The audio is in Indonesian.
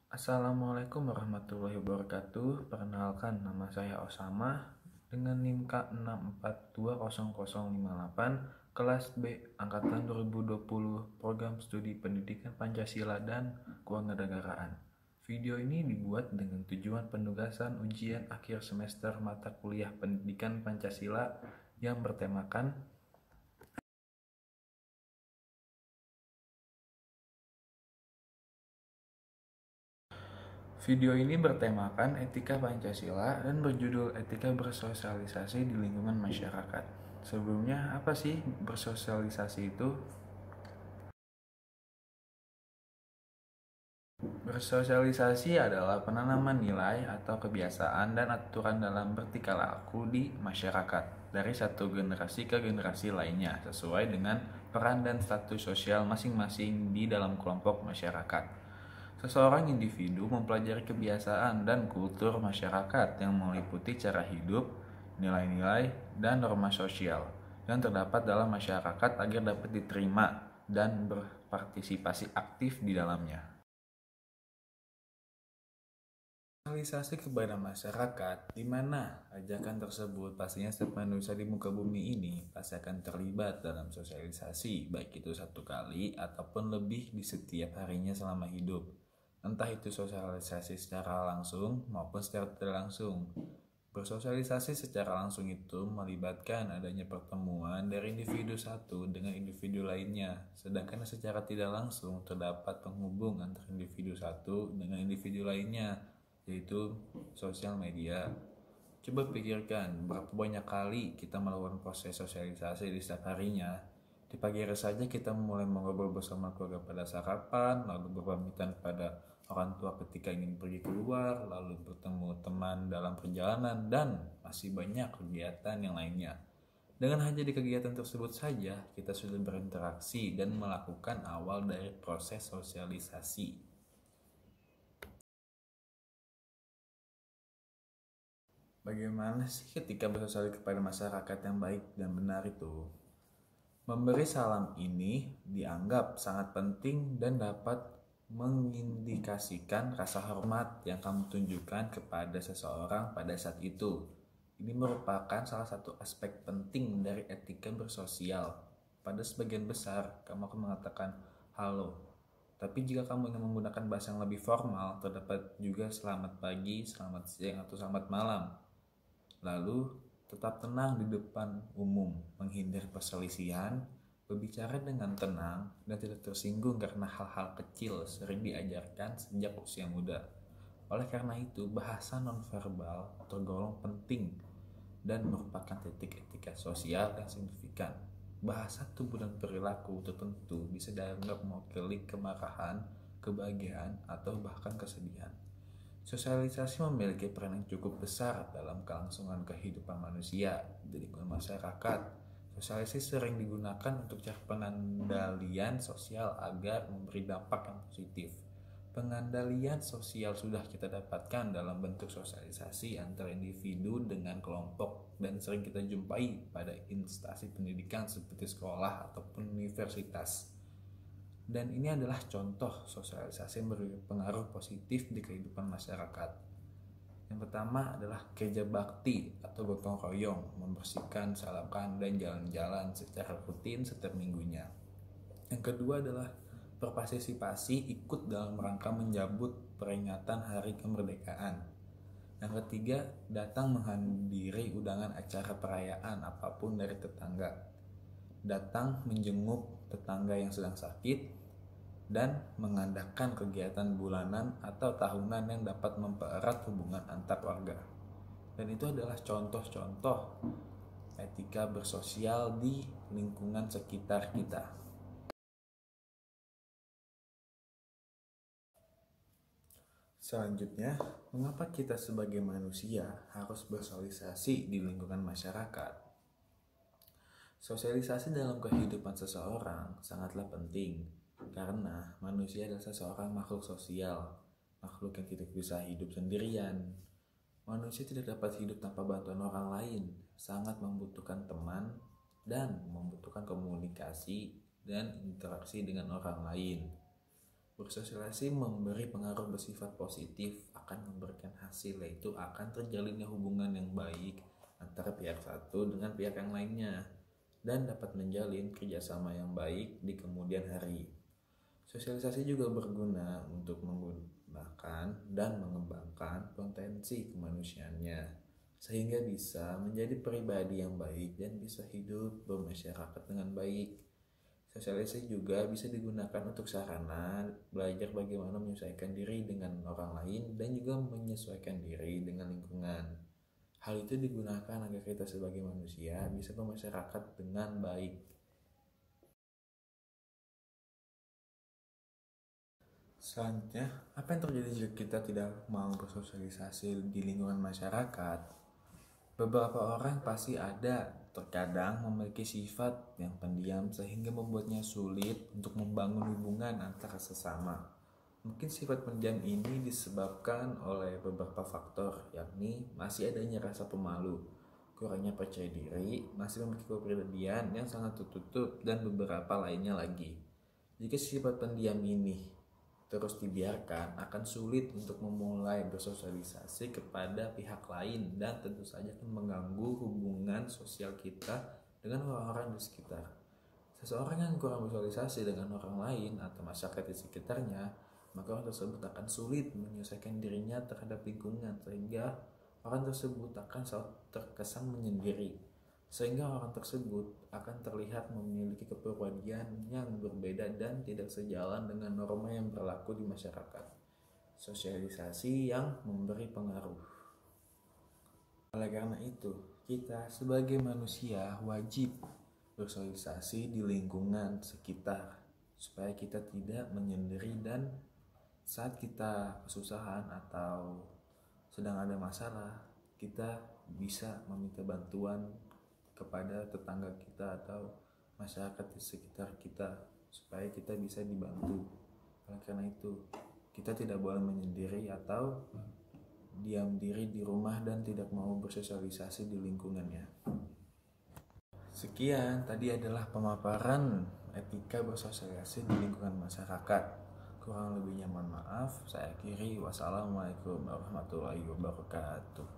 Assalamualaikum warahmatullahi wabarakatuh. Perkenalkan, nama saya Osama dengan NIM K6420058, kelas B, angkatan 2020, program studi Pendidikan Pancasila dan Kewarganegaraan. Video ini dibuat dengan tujuan penugasan ujian akhir semester mata kuliah Pendidikan Pancasila yang bertemakan Video ini bertemakan etika Pancasila dan berjudul etika bersosialisasi di lingkungan masyarakat. Sebelumnya, apa sih bersosialisasi itu? Bersosialisasi adalah penanaman nilai atau kebiasaan dan aturan dalam bertingkah laku di masyarakat dari satu generasi ke generasi lainnya sesuai dengan peran dan status sosial masing-masing di dalam kelompok masyarakat. Seseorang individu mempelajari kebiasaan dan kultur masyarakat yang meliputi cara hidup, nilai-nilai, dan norma sosial yang terdapat dalam masyarakat agar dapat diterima dan berpartisipasi aktif di dalamnya. Sosialisasi kepada masyarakat, di mana ajakan tersebut pastinya setiap manusia di muka bumi ini pasti akan terlibat dalam sosialisasi, baik itu satu kali ataupun lebih di setiap harinya selama hidup. Entah itu sosialisasi secara langsung maupun secara tidak langsung. Bersosialisasi secara langsung itu melibatkan adanya pertemuan dari individu satu dengan individu lainnya, sedangkan secara tidak langsung terdapat penghubung antara individu satu dengan individu lainnya, yaitu sosial media. Coba pikirkan berapa banyak kali kita melakukan proses sosialisasi di setiap harinya. Di pagi hari saja kita mulai mengobrol bersama keluarga pada sarapan, lalu berpamitan pada orang tua ketika ingin pergi keluar, lalu bertemu teman dalam perjalanan, dan masih banyak kegiatan yang lainnya. Dengan hanya di kegiatan tersebut saja, kita sudah berinteraksi dan melakukan awal dari proses sosialisasi. Bagaimana sih ketika bersosialisasi kepada masyarakat yang baik dan benar itu? Memberi salam ini dianggap sangat penting dan dapat mengindikasikan rasa hormat yang kamu tunjukkan kepada seseorang pada saat itu. Ini merupakan salah satu aspek penting dari etika bersosial. Pada sebagian besar, kamu akan mengatakan halo. Tapi jika kamu ingin menggunakan bahasa yang lebih formal, terdapat juga selamat pagi, selamat siang, atau selamat malam. Lalu, tetap tenang di depan umum, menghindari perselisihan, berbicara dengan tenang, dan tidak tersinggung karena hal-hal kecil sering diajarkan sejak usia muda. Oleh karena itu, bahasa nonverbal tergolong penting dan merupakan titik etika sosial yang signifikan. Bahasa tubuh dan perilaku tertentu bisa dianggap mewakili kemarahan, kebahagiaan, atau bahkan kesedihan. Sosialisasi memiliki peran yang cukup besar dalam kelangsungan kehidupan manusia di lingkungan masyarakat. Sosialisasi sering digunakan untuk cara pengendalian sosial agar memberi dampak yang positif. Pengendalian sosial sudah kita dapatkan dalam bentuk sosialisasi antara individu dengan kelompok dan sering kita jumpai pada instansi pendidikan seperti sekolah ataupun universitas. Dan ini adalah contoh sosialisasi yang berpengaruh positif di kehidupan masyarakat. Yang pertama adalah kerja bakti atau gotong royong, membersihkan selokan dan jalan-jalan secara rutin setiap minggunya. Yang kedua adalah berpartisipasi ikut dalam rangka menjambut peringatan Hari Kemerdekaan. Yang ketiga, datang menghadiri undangan acara perayaan apapun dari tetangga. Datang menjenguk tetangga yang sedang sakit, dan mengadakan kegiatan bulanan atau tahunan yang dapat mempererat hubungan antar warga. Dan itu adalah contoh-contoh etika bersosial di lingkungan sekitar kita. Selanjutnya, mengapa kita sebagai manusia harus bersosialisasi di lingkungan masyarakat? Sosialisasi dalam kehidupan seseorang sangatlah penting karena manusia adalah seseorang makhluk sosial, makhluk yang tidak bisa hidup sendirian. Manusia tidak dapat hidup tanpa bantuan orang lain, sangat membutuhkan teman dan membutuhkan komunikasi dan interaksi dengan orang lain. Bersosialisasi memberi pengaruh bersifat positif, akan memberikan hasil, yaitu akan terjalinnya hubungan yang baik antara pihak satu dengan pihak yang lainnya dan dapat menjalin kerjasama yang baik di kemudian hari. Sosialisasi juga berguna untuk menggunakan dan mengembangkan potensi kemanusiaannya sehingga bisa menjadi pribadi yang baik dan bisa hidup bermasyarakat dengan baik. Sosialisasi juga bisa digunakan untuk sarana belajar bagaimana menyesuaikan diri dengan orang lain dan juga menyesuaikan diri dengan lingkungan. Hal itu digunakan agar kita sebagai manusia bisa bermasyarakat dengan baik. Selanjutnya, apa yang terjadi jika kita tidak mau bersosialisasi di lingkungan masyarakat? Beberapa orang pasti ada terkadang memiliki sifat yang pendiam sehingga membuatnya sulit untuk membangun hubungan antara sesama. Mungkin sifat pendiam ini disebabkan oleh beberapa faktor, yakni masih adanya rasa pemalu, kurangnya percaya diri, masih memiliki kepribadian yang sangat tertutup, dan beberapa lainnya lagi. Jika sifat pendiam ini terus dibiarkan, akan sulit untuk memulai bersosialisasi kepada pihak lain dan tentu saja akan mengganggu hubungan sosial kita dengan orang-orang di sekitar. Seseorang yang kurang bersosialisasi dengan orang lain atau masyarakat di sekitarnya, maka orang tersebut akan sulit menyelesaikan dirinya terhadap lingkungan sehingga orang tersebut akan selalu terkesan menyendiri. Sehingga orang tersebut akan terlihat memiliki kepribadian yang berbeda dan tidak sejalan dengan norma yang berlaku di masyarakat. Sosialisasi yang memberi pengaruh. Oleh karena itu, kita sebagai manusia wajib bersosialisasi di lingkungan sekitar supaya kita tidak menyendiri dan saat kita kesusahan atau sedang ada masalah, kita bisa meminta bantuan kepada tetangga kita atau masyarakat di sekitar kita supaya kita bisa dibantu. Oleh karena itu, kita tidak boleh menyendiri atau diam diri di rumah dan tidak mau bersosialisasi di lingkungannya. Sekian tadi adalah pemaparan etika bersosialisasi di lingkungan masyarakat. Kurang lebihnya mohon maaf. Saya akhiri. Wassalamualaikum warahmatullahi wabarakatuh.